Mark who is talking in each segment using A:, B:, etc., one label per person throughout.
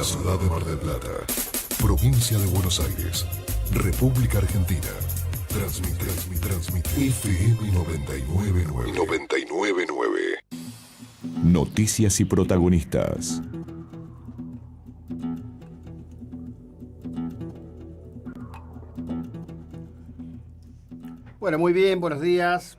A: la ciudad de Mar del Plata, provincia de Buenos Aires, República Argentina. Transmite FM 999.
B: Noticias y protagonistas.
C: Bueno, muy bien, buenos días.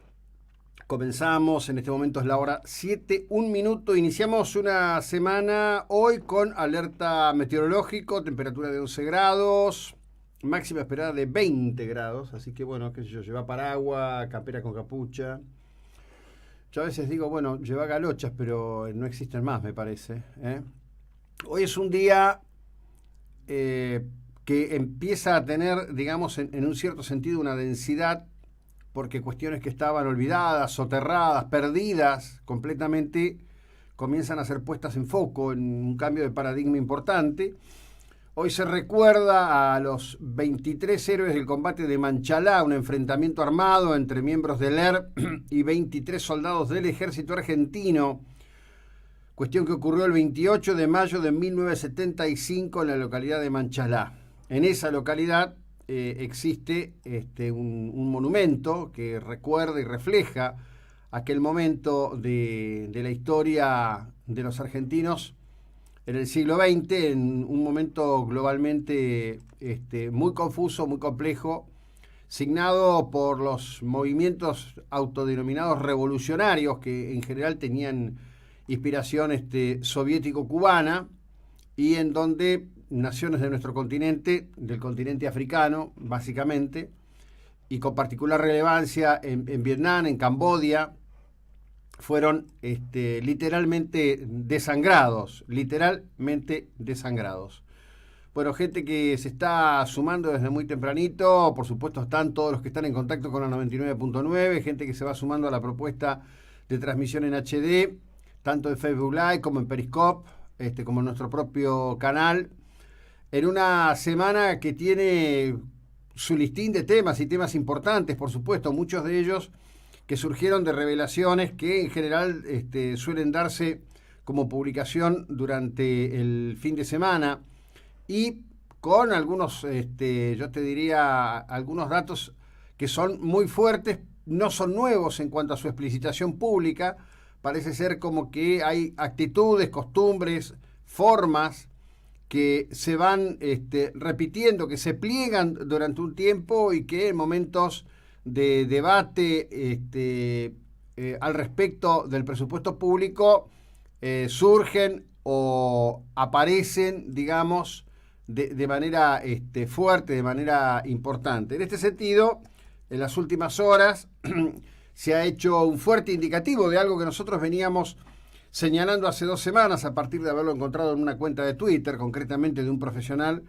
C: Comenzamos, en este momento es la hora 7, 1 minuto. Iniciamos una semana hoy con alerta meteorológico, temperatura de 11 grados, máxima esperada de 20 grados. Así que bueno, qué sé yo, lleva paraguas, campera con capucha. Yo a veces digo, bueno, lleva galochas, pero no existen más, me parece. Hoy es un día que empieza a tener, digamos, en un cierto sentido, una densidad, porque cuestiones que estaban olvidadas, soterradas, perdidas completamente, comienzan a ser puestas en foco en un cambio de paradigma importante. Hoy se recuerda a los 23 héroes del combate de Manchalá, un enfrentamiento armado entre miembros del ERP y 23 soldados del ejército argentino, cuestión que ocurrió el 28 de mayo de 1975 en la localidad de Manchalá. En esa localidad existe un monumento que recuerda y refleja aquel momento de la historia de los argentinos en el siglo XX, en un momento globalmente muy confuso, muy complejo, signado por los movimientos autodenominados revolucionarios, que en general tenían inspiración soviético-cubana, y en donde naciones de nuestro continente, del continente africano, básicamente, y con particular relevancia en Vietnam, en Camboya, fueron literalmente desangrados. Bueno, gente que se está sumando desde muy tempranito, por supuesto están todos los que están en contacto con la 99.9, gente que se va sumando a la propuesta de transmisión en HD, tanto en Facebook Live como en Periscope, como en nuestro propio canal, en una semana que tiene su listín de temas y temas importantes, por supuesto, muchos de ellos que surgieron de revelaciones que en general suelen darse como publicación durante el fin de semana, y con algunos, yo te diría, algunos datos que son muy fuertes, no son nuevos en cuanto a su explicitación pública. Parece ser como que hay actitudes, costumbres, formas que se van repitiendo, que se pliegan durante un tiempo y que en momentos de debate al respecto del presupuesto público surgen o aparecen, digamos, de manera fuerte, de manera importante. En este sentido, en las últimas horas se ha hecho un fuerte indicativo de algo que nosotros veníamos señalando hace 2 semanas, a partir de haberlo encontrado en una cuenta de Twitter, concretamente de un profesional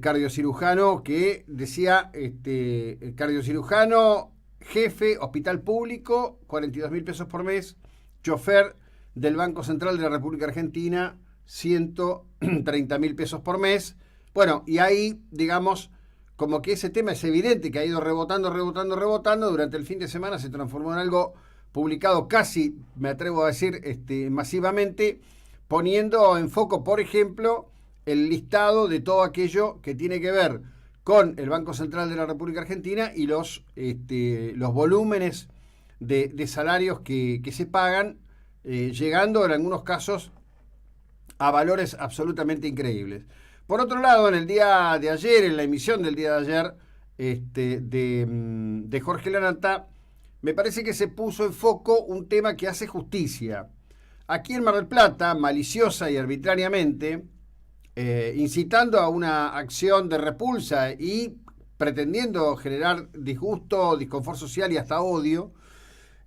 C: cardiocirujano, que decía, cardiocirujano, jefe, hospital público, 42.000 pesos por mes, chofer del Banco Central de la República Argentina, 130.000 pesos por mes. Bueno, y ahí, digamos, como que ese tema es evidente que ha ido rebotando durante el fin de semana, se transformó en algo publicado casi, me atrevo a decir, masivamente, poniendo en foco, por ejemplo, el listado de todo aquello que tiene que ver con el Banco Central de la República Argentina y los volúmenes de salarios que se pagan, llegando en algunos casos a valores absolutamente increíbles. Por otro lado, en el día de ayer, en la emisión del día de ayer de Jorge Lanata, me parece que se puso en foco un tema que hace justicia. Aquí en Mar del Plata, maliciosa y arbitrariamente, incitando a una acción de repulsa y pretendiendo generar disgusto, disconfort social y hasta odio,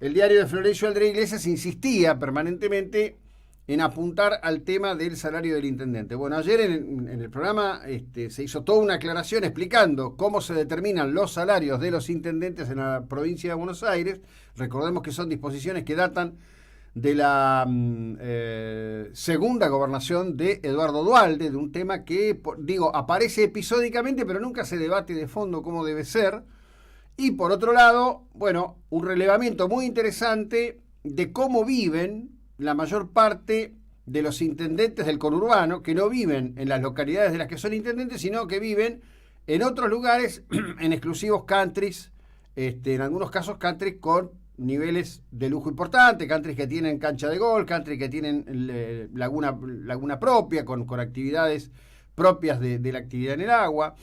C: el diario de Florencio Aldrey Iglesias insistía permanentemente en apuntar al tema del salario del intendente. Bueno, ayer en el programa se hizo toda una aclaración explicando cómo se determinan los salarios de los intendentes en la provincia de Buenos Aires. Recordemos que son disposiciones que datan de la segunda gobernación de Eduardo Duhalde, de un tema que, aparece episódicamente, pero nunca se debate de fondo cómo debe ser. Y por otro lado, bueno, un relevamiento muy interesante de cómo viven la mayor parte de los intendentes del conurbano, que no viven en las localidades de las que son intendentes, sino que viven en otros lugares, en exclusivos countries, en algunos casos countries con niveles de lujo importante, countries que tienen cancha de golf, countries que tienen laguna propia, con actividades propias de la actividad en el agua.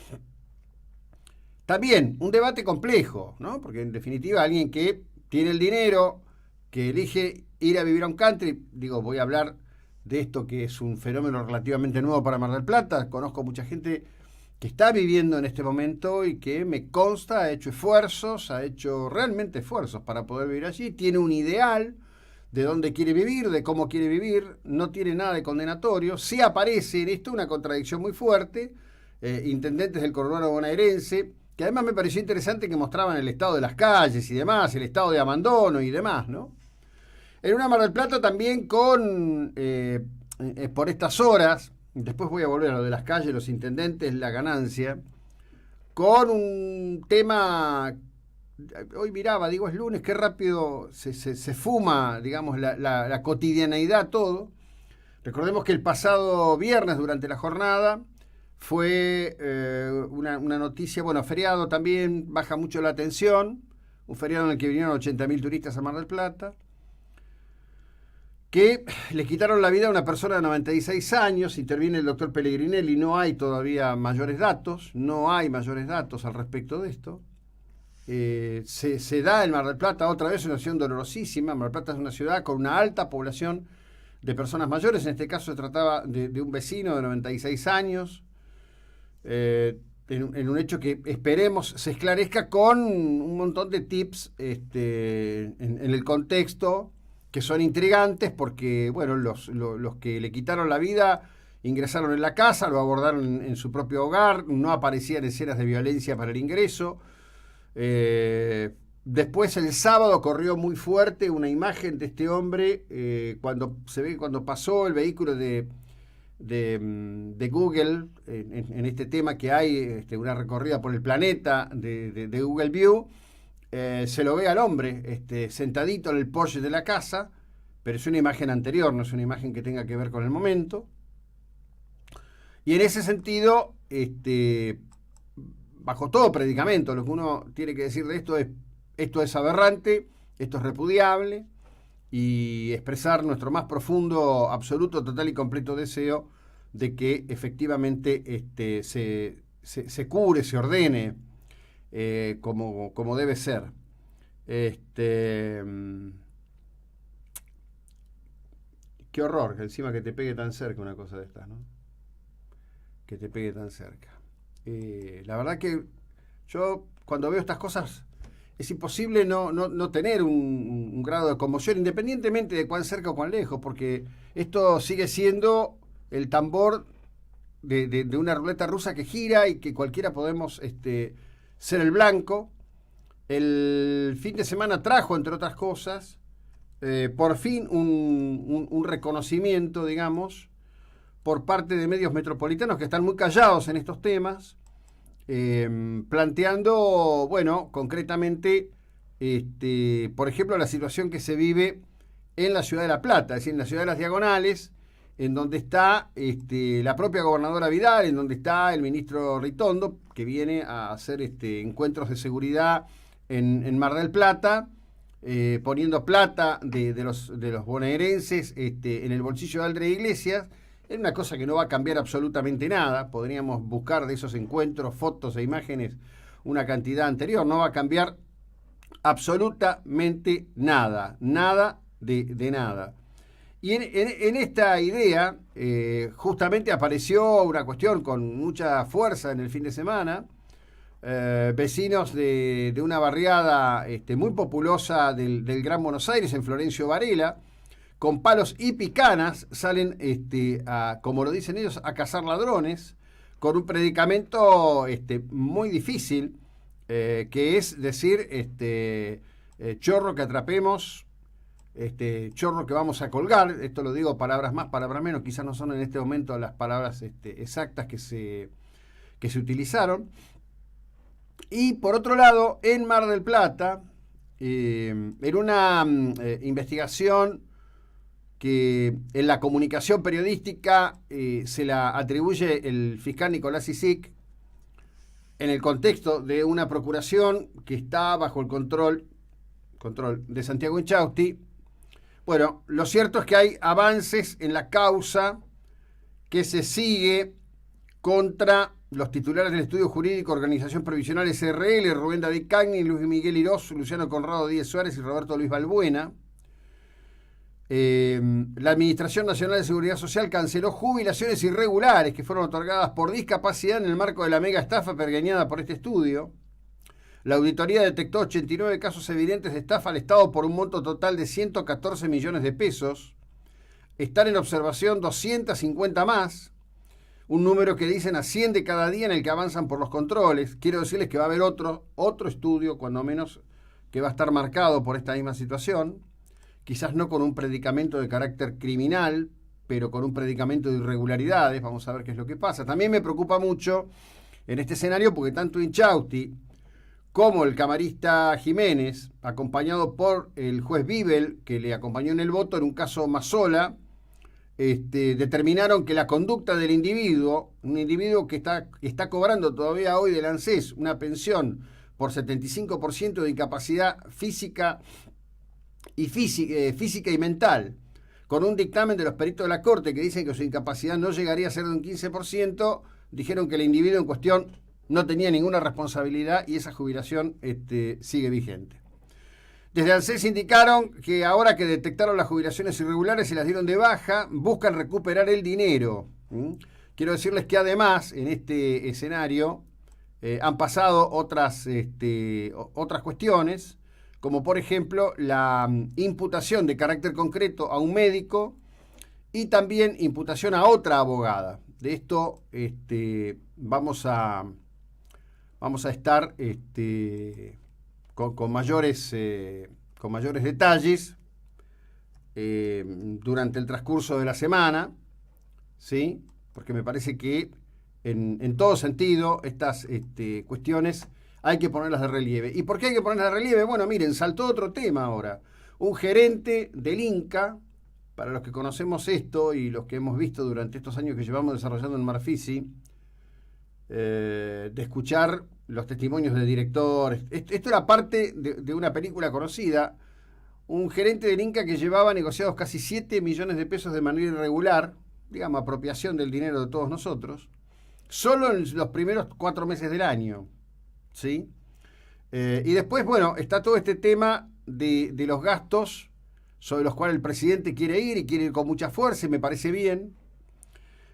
C: También un debate complejo, ¿no? Porque en definitiva alguien que tiene el dinero, que elige ir a vivir a un country, digo, voy a hablar de esto que es un fenómeno relativamente nuevo para Mar del Plata, conozco mucha gente que está viviendo en este momento y que me consta, ha hecho realmente esfuerzos para poder vivir allí, tiene un ideal de dónde quiere vivir, de cómo quiere vivir, no tiene nada de condenatorio. Sí aparece en esto una contradicción muy fuerte, intendentes del conurbano bonaerense, que además me pareció interesante que mostraban el estado de las calles y demás, el estado de abandono y demás, ¿no? En una Mar del Plata también con, por estas horas, después voy a volver a lo de las calles, los intendentes, la ganancia, con un tema, hoy miraba, digo, es lunes, qué rápido se fuma, digamos, la cotidianeidad todo. Recordemos que el pasado viernes, durante la jornada, fue una noticia, bueno, feriado también, baja mucho la atención, un feriado en el que vinieron 80.000 turistas a Mar del Plata, que le quitaron la vida a una persona de 96 años, interviene el doctor Pellegrinelli, no hay todavía mayores datos, al respecto de esto. Se da en Mar del Plata otra vez una situación dolorosísima. Mar del Plata es una ciudad con una alta población de personas mayores, en este caso se trataba de un vecino de 96 años, en un hecho que esperemos se esclarezca con un montón de tips en el contexto, que son intrigantes porque, bueno, los que le quitaron la vida ingresaron en la casa, lo abordaron en su propio hogar, no aparecían escenas de violencia para el ingreso. Después el sábado corrió muy fuerte una imagen de este hombre cuando pasó el vehículo de Google en este tema que hay, una recorrida por el planeta de Google View. Se lo ve al hombre sentadito en el porche de la casa, pero es una imagen anterior, no es una imagen que tenga que ver con el momento. Y en ese sentido, bajo todo predicamento, lo que uno tiene que decir de esto es aberrante, esto es repudiable, y expresar nuestro más profundo, absoluto, total y completo deseo de que efectivamente se cure, se ordene, como debe ser. Qué horror, que encima que te pegue tan cerca una cosa de estas, ¿no? Que te pegue tan cerca. La verdad que yo cuando veo estas cosas es imposible no tener un grado de conmoción, independientemente de cuán cerca o cuán lejos, porque esto sigue siendo el tambor de una ruleta rusa que gira y que cualquiera podemos ser el blanco. El fin de semana trajo, entre otras cosas, por fin un reconocimiento, digamos, por parte de medios metropolitanos que están muy callados en estos temas, planteando, bueno, concretamente, por ejemplo, la situación que se vive en la ciudad de La Plata, es decir, en la ciudad de Las Diagonales, en donde está la propia gobernadora Vidal, en donde está el ministro Ritondo, que viene a hacer encuentros de seguridad en Mar del Plata, poniendo plata de los bonaerenses en el bolsillo de Aldre Iglesias. Es una cosa que no va a cambiar absolutamente nada. Podríamos buscar de esos encuentros fotos e imágenes una cantidad anterior. No va a cambiar absolutamente nada. Nada de nada. Y en esta idea justamente apareció una cuestión con mucha fuerza en el fin de semana. Vecinos de una barriada muy populosa del Gran Buenos Aires, en Florencio Varela, con palos y picanas salen, como lo dicen ellos, a cazar ladrones, con un predicamento muy difícil, que es decir, chorro que atrapemos, chorro que vamos a colgar. Esto lo digo palabras más, palabras menos, quizás no son en este momento las palabras exactas que se utilizaron. Y por otro lado, en Mar del Plata, en una investigación que en la comunicación periodística se la atribuye el fiscal Nicolás Cisic en el contexto de una procuración que está bajo el control de Santiago Inchausti. Bueno, lo cierto es que hay avances en la causa que se sigue contra los titulares del Estudio Jurídico Organización Previsional SRL, Rubén David Cagni, Luis Miguel Irós, Luciano Conrado Díez Suárez y Roberto Luis Balbuena. La Administración Nacional de Seguridad Social canceló jubilaciones irregulares que fueron otorgadas por discapacidad en el marco de la mega estafa pergeñada por este estudio. La auditoría detectó 89 casos evidentes de estafa al Estado por un monto total de 114 millones de pesos. Están en observación 250 más, un número que dicen asciende cada día en el que avanzan por los controles. Quiero decirles que va a haber otro estudio, cuando menos, que va a estar marcado por esta misma situación. Quizás no con un predicamento de carácter criminal, pero con un predicamento de irregularidades. Vamos a ver qué es lo que pasa. También me preocupa mucho en este escenario porque tanto Inchausti como el camarista Jiménez, acompañado por el juez Bibel, que le acompañó en el voto en un caso Mazzola, determinaron que la conducta del individuo, un individuo que está cobrando todavía hoy del ANSES una pensión por 75% de incapacidad física y mental, con un dictamen de los peritos de la Corte que dicen que su incapacidad no llegaría a ser de un 15%, dijeron que el individuo en cuestión no tenía ninguna responsabilidad y esa jubilación sigue vigente. Desde ANSES indicaron que ahora que detectaron las jubilaciones irregulares y las dieron de baja, buscan recuperar el dinero. Quiero decirles que además, en este escenario, han pasado otras cuestiones, como por ejemplo la imputación de carácter concreto a un médico y también imputación a otra abogada. De esto vamos a estar con mayores detalles durante el transcurso de la semana, ¿sí? Porque me parece que en todo sentido estas cuestiones hay que ponerlas de relieve. ¿Y por qué hay que ponerlas de relieve? Bueno, miren, saltó otro tema ahora. Un gerente del Inca, para los que conocemos esto y los que hemos visto durante estos años que llevamos desarrollando en Marfisi, de escuchar los testimonios de directores. Esto era parte de una película conocida. Un gerente del Inca que llevaba negociados casi 7 millones de pesos de manera irregular, digamos, apropiación del dinero de todos nosotros, solo en los primeros 4 meses del año. ¿Sí? Y después, bueno, está todo este tema de los gastos sobre los cuales el presidente quiere ir con mucha fuerza y me parece bien.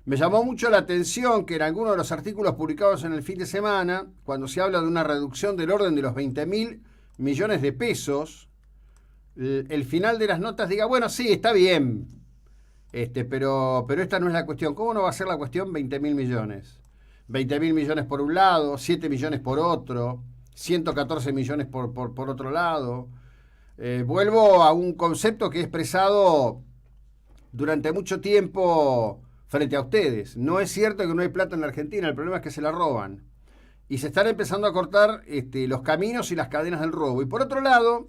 C: Me llamó mucho la atención que en algunos de los artículos publicados en el fin de semana, cuando se habla de una reducción del orden de los 20.000 millones de pesos, el final de las notas diga, bueno, sí, está bien, pero esta no es la cuestión. ¿Cómo no va a ser la cuestión 20.000 millones? 20.000 millones por un lado, 7 millones por otro, 114 millones por otro lado. Vuelvo a un concepto que he expresado durante mucho tiempo frente a ustedes. No es cierto que no hay plata en la Argentina, el problema es que se la roban. Y se están empezando a cortar los caminos y las cadenas del robo. Y por otro lado,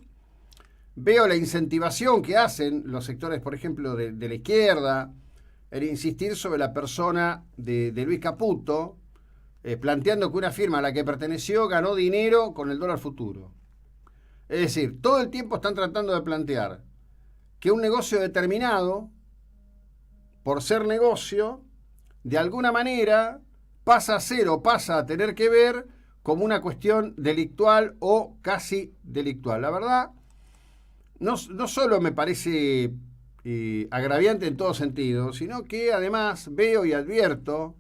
C: veo la incentivación que hacen los sectores, por ejemplo, de la izquierda, el insistir sobre la persona de Luis Caputo, planteando que una firma a la que perteneció ganó dinero con el dólar futuro. Es decir, todo el tiempo están tratando de plantear que un negocio determinado, por ser negocio, de alguna manera pasa a ser o pasa a tener que ver como una cuestión delictual o casi delictual. La verdad, no solo me parece agraviante en todo sentido, sino que además veo y advierto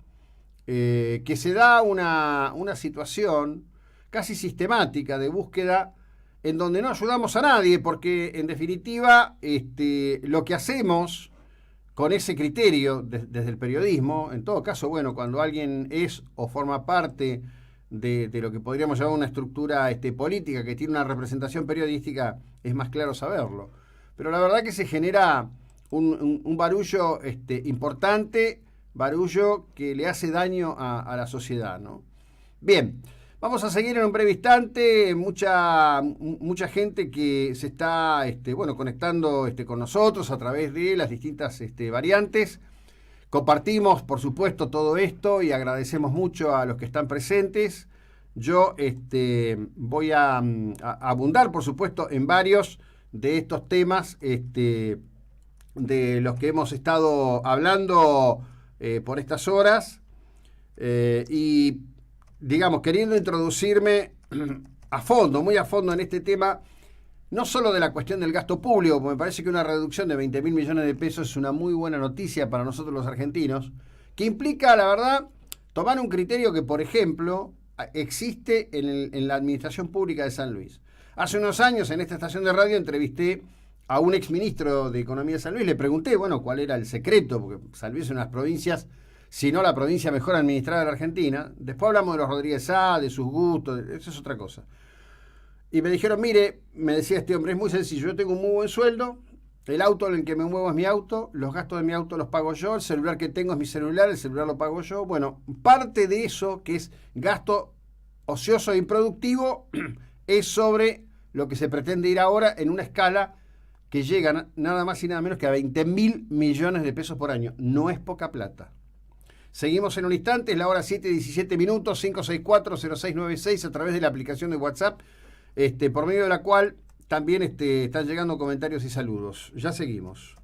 C: que se da una situación casi sistemática de búsqueda en donde no ayudamos a nadie, porque en definitiva lo que hacemos con ese criterio desde el periodismo, en todo caso, bueno, cuando alguien es o forma parte de lo que podríamos llamar una estructura política que tiene una representación periodística, es más claro saberlo. Pero la verdad que se genera un barullo barullo que le hace daño a la sociedad, ¿no? Bien, Vamos a seguir en un breve instante. Mucha gente que se está conectando con nosotros a través de las distintas variantes. Compartimos, por supuesto, todo esto y agradecemos mucho a los que están presentes. Yo voy a abundar, por supuesto, en varios de estos temas de los que hemos estado hablando por estas horas. Y digamos, queriendo introducirme a fondo, muy a fondo en este tema, no solo de la cuestión del gasto público, porque me parece que una reducción de 20.000 millones de pesos es una muy buena noticia para nosotros los argentinos, que implica, la verdad, tomar un criterio que, por ejemplo, existe en la administración pública de San Luis. Hace unos años, en esta estación de radio, entrevisté a un exministro de Economía de San Luis, le pregunté, cuál era el secreto, porque San Luis es una de las provincias, si no la provincia mejor administrada de la Argentina. Después hablamos de los Rodríguez A, de sus gustos, eso es otra cosa. Y me dijeron, mire, me decía este hombre, es muy sencillo, yo tengo un muy buen sueldo, el auto en el que me muevo es mi auto, los gastos de mi auto los pago yo, el celular que tengo es mi celular, el celular lo pago yo. Bueno, parte de eso, que es gasto ocioso e improductivo, es sobre lo que se pretende ir ahora en una escala que llega nada más y nada menos que a 20.000 millones de pesos por año. No es poca plata. Seguimos en un instante, es la hora 7:17, 564-0696 a través de la aplicación de WhatsApp, por medio de la cual también están llegando comentarios y saludos. Ya seguimos.